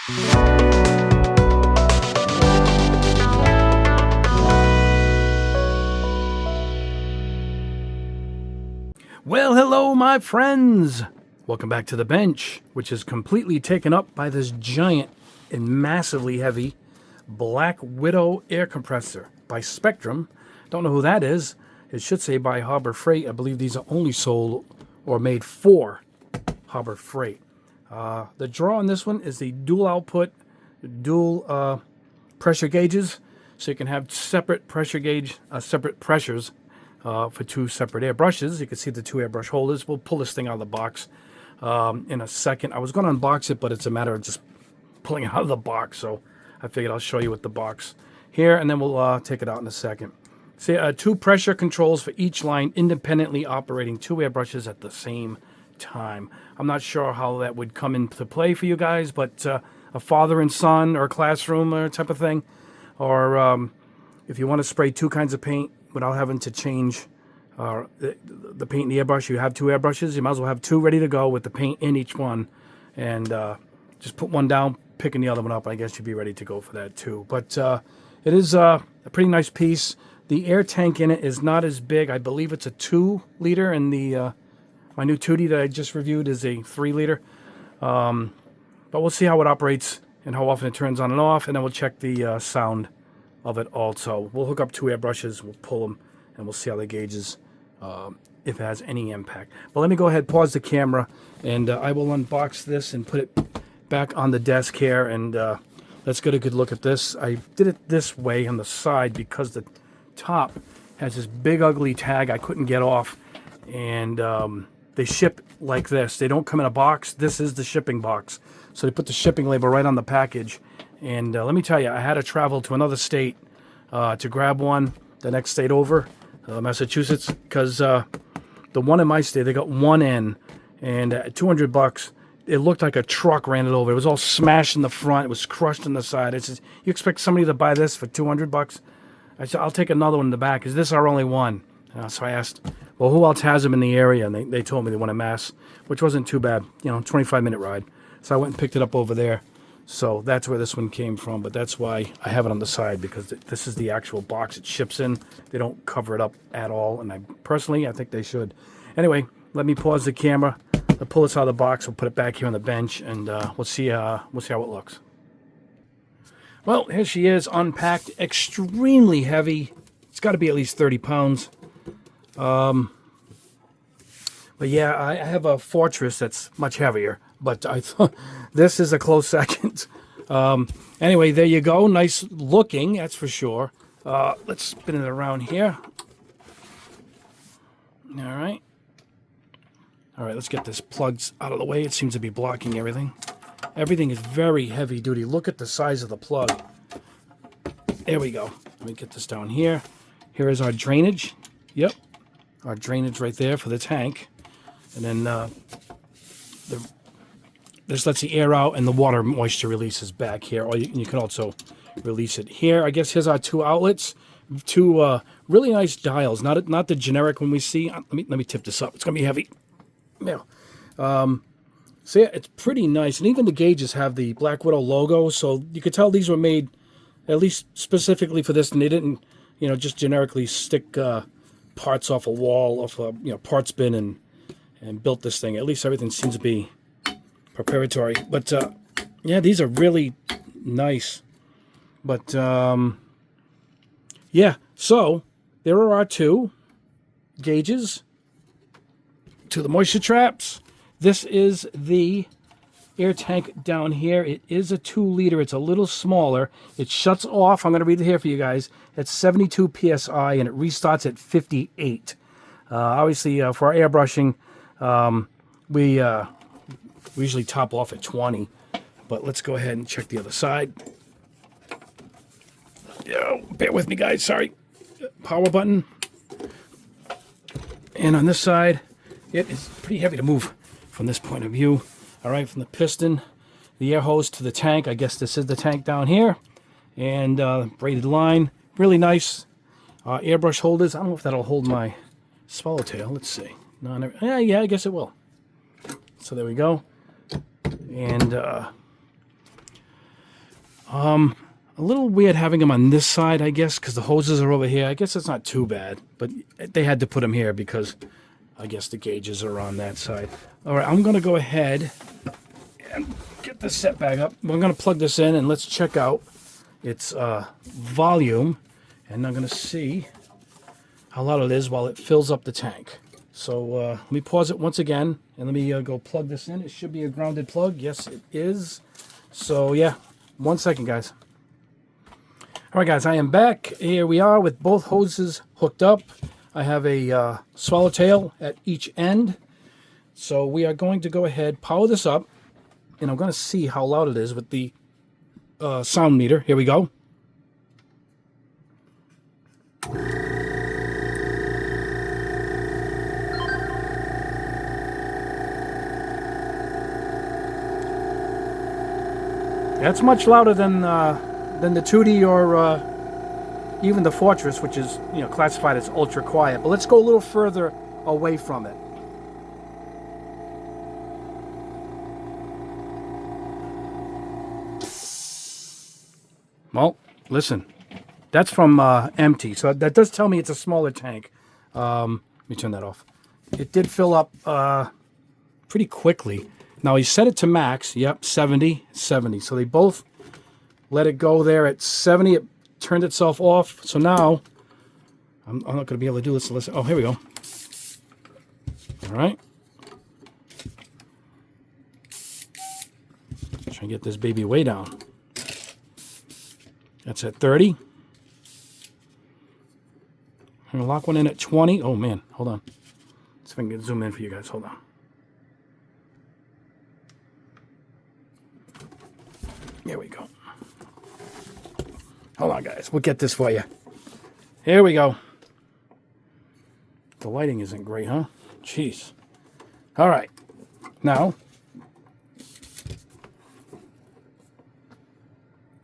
Well, hello, my friends. Welcome back to the bench, which is completely taken up by this giant and massively heavy Black Widow air compressor by Spectrum. Don't know who that is. It should say by Harbor Freight. I believe these are only sold or made for Harbor Freight. The draw on this one is the dual output, dual pressure gauges, so you can have separate pressure gauge, separate pressures for two separate airbrushes. You can see the two airbrush holders. We'll pull this thing out of the box in a second. I was going to unbox it, but it's a matter of just pulling it out of the box, so I figured I'll show you with the box here, and then we'll take it out in a second. See, two pressure controls for each line, independently operating two airbrushes at the same time. I'm not sure how that would come into play for you guys, but a father and son or a classroom or type of thing, or if you want to spray two kinds of paint without having to change the paint in the airbrush, you have two airbrushes. You might as well have two ready to go with the paint in each one, and just put one down, picking the other one up. I guess you'd be ready to go for that too. But it is a pretty nice piece. The air tank in it is not as big. I believe it's a 2-liter, and the my new 2D that I just reviewed is a 3-liter. But we'll see how it operates and how often it turns on and off, and then we'll check the sound of it also. We'll hook up two airbrushes, we'll pull them, and we'll see how the gauges, if it has any impact. But let me go ahead, pause the camera, and I will unbox this and put it back on the desk here, and let's get a good look at this. I did it this way on the side because the top has this big ugly tag I couldn't get off, and they ship like this. They don't come in a box. This is the shipping box. So they put the shipping label right on the package. And let me tell you, I had to travel to another state to grab one, the next state over, Massachusetts, because the one in my state, they got one in, and at $200, it looked like a truck ran it over. It was all smashed in the front. It was crushed in the side. It says, you expect somebody to buy this for $200? I said, I'll take another one in the back. Is this our only one? So I asked, well, who else has them in the area? And they told me they want a Mass, which wasn't too bad, 25-minute ride. So I went and picked it up over there. So that's where this one came from, but that's why I have it on the side, because this is the actual box it ships in. They don't cover it up at all, and I think they should. Anyway, let me pause the camera. I'll pull this out of the box. We'll put it back here on the bench, and we'll see how it looks. Well, here she is, unpacked, extremely heavy. It's got to be at least 30 pounds. But yeah, I have a Fortress that's much heavier, but I thought this is a close second. Anyway, there you go. Nice looking, that's for sure. Let's spin it around here. All right, let's get this plugs out of the way. It seems to be blocking everything. Everything is very heavy duty. Look at the size of the plug. There we go. Let me get this down here. Here is our drainage. Yep, our drainage right there for the tank. And then this lets the air out, and the water moisture releases back here. Or you can also release it here. I guess here's our two outlets. Two really nice dials. Not the generic one we see. Let me tip this up. It's gonna be heavy. Yeah. So yeah, it's pretty nice, and even the gauges have the Black Widow logo, so you could tell these were made at least specifically for this, and they didn't, just generically stick parts off a wall, off a parts bin, and built this thing. At least everything seems to be proprietary. But yeah, these are really nice. But yeah, so there are our two gauges to the moisture traps. This is the air tank down here. It is a 2-liter. It's a little smaller. It shuts off. I'm going to read it here for you guys. It's 72 PSI, and it restarts at 58. Obviously, for our airbrushing, we usually top off at 20. But let's go ahead and check the other side. Bear with me, guys. Sorry. Power button. And on this side, it is pretty heavy to move from this point of view. All right, from the piston, the air hose to the tank. I guess this is the tank down here. And braided line. Really nice airbrush holders. I don't know if that'll hold my swallowtail. Let's see. No, yeah, I guess it will. So there we go. And A little weird having them on this side, I guess, because the hoses are over here. I guess it's not too bad, but they had to put them here because I guess the gauges are on that side. All right, I'm going to go ahead and get this set back up. We're going to plug this in and let's check out its volume, and I'm going to see how loud it is while it fills up the tank. So let me pause it once again, and let me go plug this in. It should be a grounded plug. Yes, it is. So yeah, 1 second, guys. All right, guys, I am back. Here we are with both hoses hooked up. I have a swallowtail at each end. So we are going to go ahead, power this up, and I'm going to see how loud it is with the sound meter. Here we go. That's much louder than the Tootie or even the Fortress, which is, you know, classified as ultra quiet. But let's go a little further away from it. Well, listen, that's from empty, so that does tell me it's a smaller tank. Let me turn that off. It did fill up pretty quickly. Now he set it to max. Yep, 70, 70. So they both let it go there at 70. It turned itself off. So now I'm not going to be able to do this. Listen. Oh, here we go. All right. Try and get this baby way down. That's at 30. I'm going to lock one in at 20. Oh, man. Hold on. Let's see if I can get zoom in for you guys. Hold on. There we go. Hold on, guys. We'll get this for you. Here we go. The lighting isn't great, huh? Jeez. All right. Now,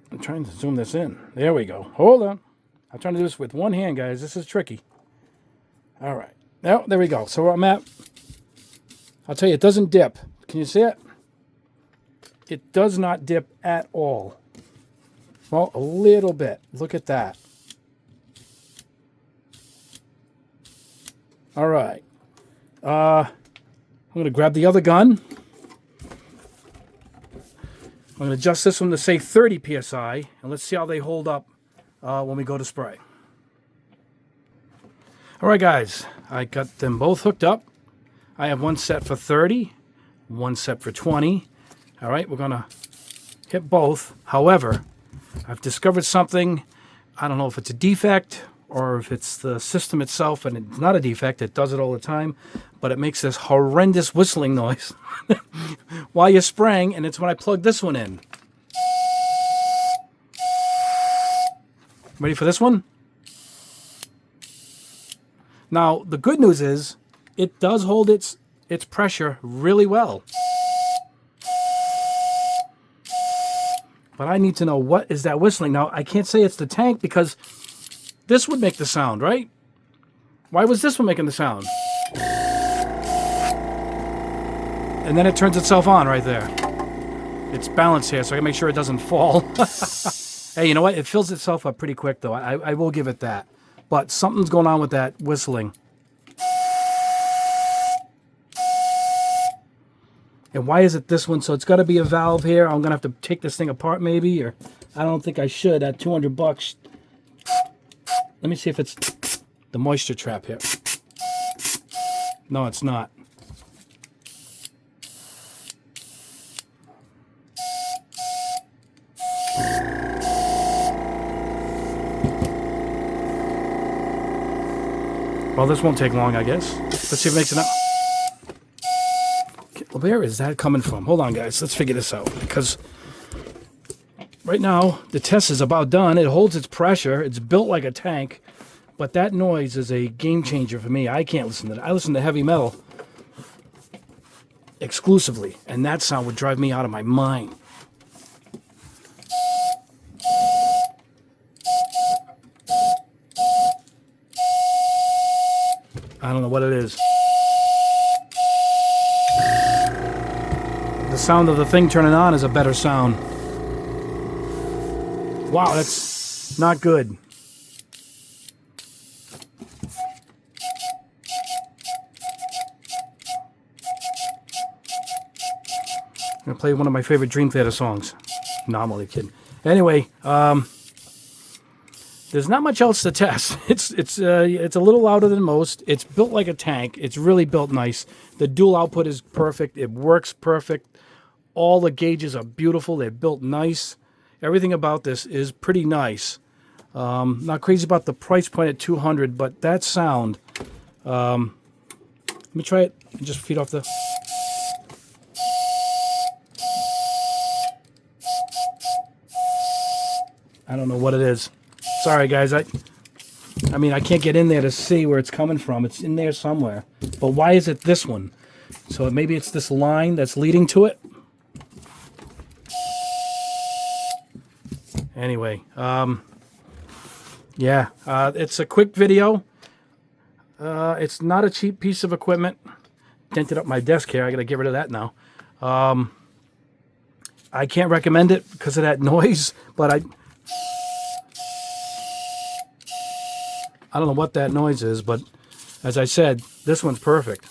I'm trying to zoom this in. There we go. Hold on. I'm trying to do this with one hand, guys. This is tricky. All right. Now, there we go. So where I'm at, I'll tell you, it doesn't dip. Can you see it? It does not dip at all. Well, a little bit. Look at that. All right. I'm going to grab the other gun. I'm going to adjust this one to say 30 PSI, and let's see how they hold up when we go to spray. All right, guys. I got them both hooked up. I have one set for 30, one set for 20. All right, we're going to hit both. However, I've discovered something. I don't know if it's a defect or if it's the system itself, and it's not a defect. It does it all the time, but it makes this horrendous whistling noise while you're spraying, and it's when I plug this one in. Ready for this one? Now, the good news is it does hold its pressure really well. But I need to know, what is that whistling? Now, I can't say it's the tank because this would make the sound, right? Why was this one making the sound? And then it turns itself on right there. It's balanced here, so I can make sure it doesn't fall. Hey, you know what? It fills itself up pretty quick, though. I will give it that. But something's going on with that whistling. And why is it this one? So it's got to be a valve here. I'm going to have to take this thing apart maybe, or I don't think I should at $200. Let me see if it's the moisture trap here. No, it's not. Well, this won't take long, I guess. Let's see if it makes it up. Where is that coming from? Hold on, guys. Let's figure this out. Because right now, the test is about done. It holds its pressure. It's built like a tank. But that noise is a game changer for me. I can't listen to that. I listen to heavy metal exclusively. And that sound would drive me out of my mind. I don't know what it is. The sound of the thing turning on is a better sound. Wow, that's not good. I'm going to play one of my favorite Dream Theater songs. No, I'm only kidding. Anyway, there's not much else to test. It's a little louder than most. It's built like a tank. It's really built nice. The dual output is perfect. It works perfect. All the gauges are beautiful. They're built nice. Everything about this is pretty nice. Not crazy about the price point at $200, but that sound. Let me try it and just feed off the. I don't know what it is. Sorry, guys. I mean, I can't get in there to see where it's coming from. It's in there somewhere. But why is it this one? So maybe it's this line that's leading to it. Anyway, yeah, it's a quick video. It's not a cheap piece of equipment. Dented up my desk here. I got to get rid of that now. I can't recommend it because of that noise, but I don't know what that noise is, but as I said, this one's perfect.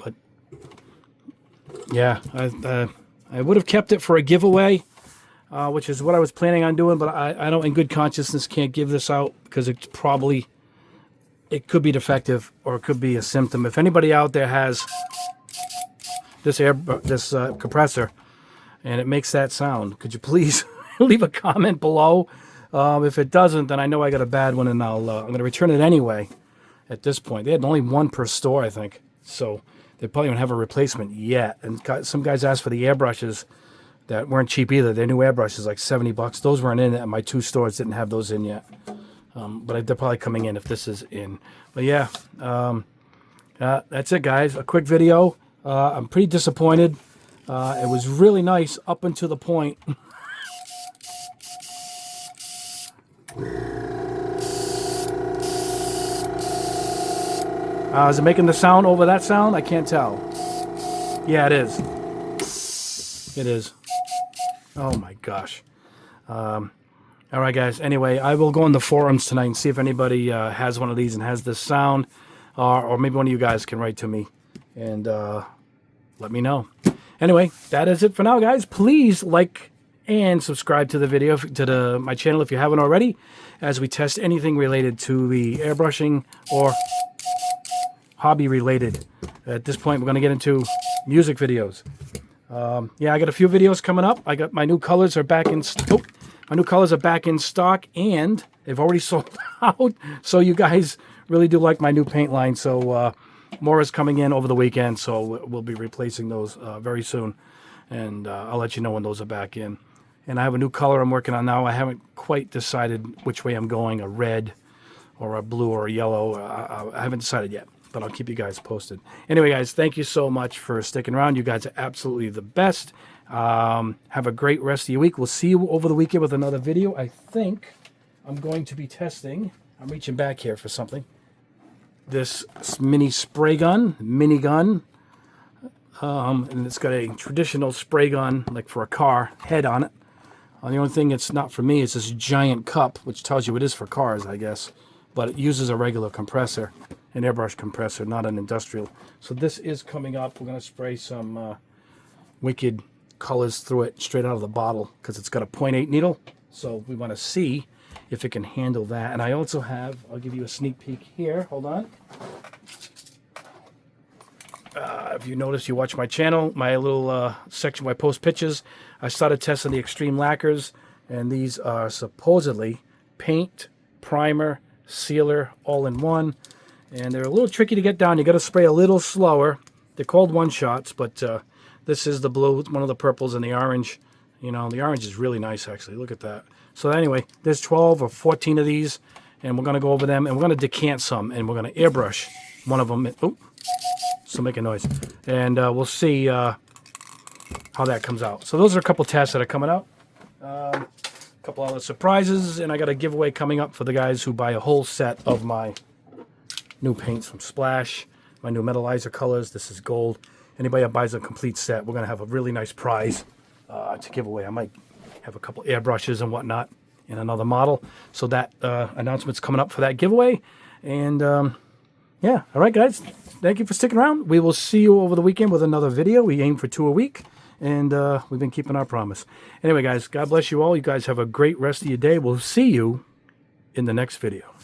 But yeah, I would have kept it for a giveaway, which is what I was planning on doing, but I don't, in good consciousness, can't give this out because it could be defective or it could be a symptom. If anybody out there has this compressor and it makes that sound, could you please leave a comment below? If it doesn't, then I know I got a bad one, and I'm going to return it anyway. At this point, they had only one per store, I think, so they probably don't have a replacement yet. And some guys asked for the airbrushes that weren't cheap either. Their new airbrushes, like $70. Those weren't in at my 2 stores. Didn't have those in yet, but they're probably coming in if this is in. But yeah, that's it, guys. A quick video. I'm pretty disappointed. It was really nice up until the point. Is it making the sound over that sound? I can't tell. Yeah, it is. It is. Oh my gosh. All right, guys. Anyway, I will go in the forums tonight and see if anybody has one of these and has this sound, or maybe one of you guys can write to me and let me know. Anyway, that is it for now, guys. Please like and subscribe to the video, to my channel if you haven't already, as we test anything related to the airbrushing or hobby related. At this point, we're going to get into music videos. Yeah, I got a few videos coming up. I got my new colors are back in stock. My new colors are back in stock, and they've already sold out. So you guys really do like my new paint line. So more is coming in over the weekend. So we'll be replacing those very soon, and I'll let you know when those are back in. And I have a new color I'm working on now. I haven't quite decided which way I'm going, a red or a blue or a yellow. I haven't decided yet, but I'll keep you guys posted. Anyway, guys, thank you so much for sticking around. You guys are absolutely the best. Have a great rest of your week. We'll see you over the weekend with another video. I think I'm going to be testing. I'm reaching back here for something. This mini spray gun, minigun. And it's got a traditional spray gun, like for a car, head on it. The only thing it's not for me is this giant cup, which tells you it is for cars, I guess. But it uses a regular compressor, an airbrush compressor, not an industrial. So this is coming up. We're going to spray some wicked colors through it straight out of the bottle because it's got a 0.8 needle. So we want to see if it can handle that. And I also have, I'll give you a sneak peek here. Hold on. If you notice, you watch my channel, my little section where I post pictures, I started testing the extreme lacquers, and these are supposedly paint, primer, sealer, all in one. And they're a little tricky to get down. You got to spray a little slower. They're called one-shots, but this is the blue, one of the purples, and the orange. You know, the orange is really nice, actually. Look at that. So anyway, there's 12 or 14 of these, and we're going to go over them, and we're going to decant some, and we're going to airbrush one of them. Oh, still making noise. And we'll see how that comes out. So those are a couple tests that are coming out. A couple other surprises, and I got a giveaway coming up for the guys who buy a whole set of my new paints from Splash, my new metallizer colors. This is gold. Anybody that buys a complete set, we're going to have a really nice prize to give away. I might have have a couple airbrushes and whatnot in another model. So that announcement's coming up for that giveaway. And yeah, all right, guys. Thank you for sticking around. We will see you over the weekend with another video. We aim for 2 a week, and we've been keeping our promise. Anyway, guys, God bless you all. You guys have a great rest of your day. We'll see you in the next video.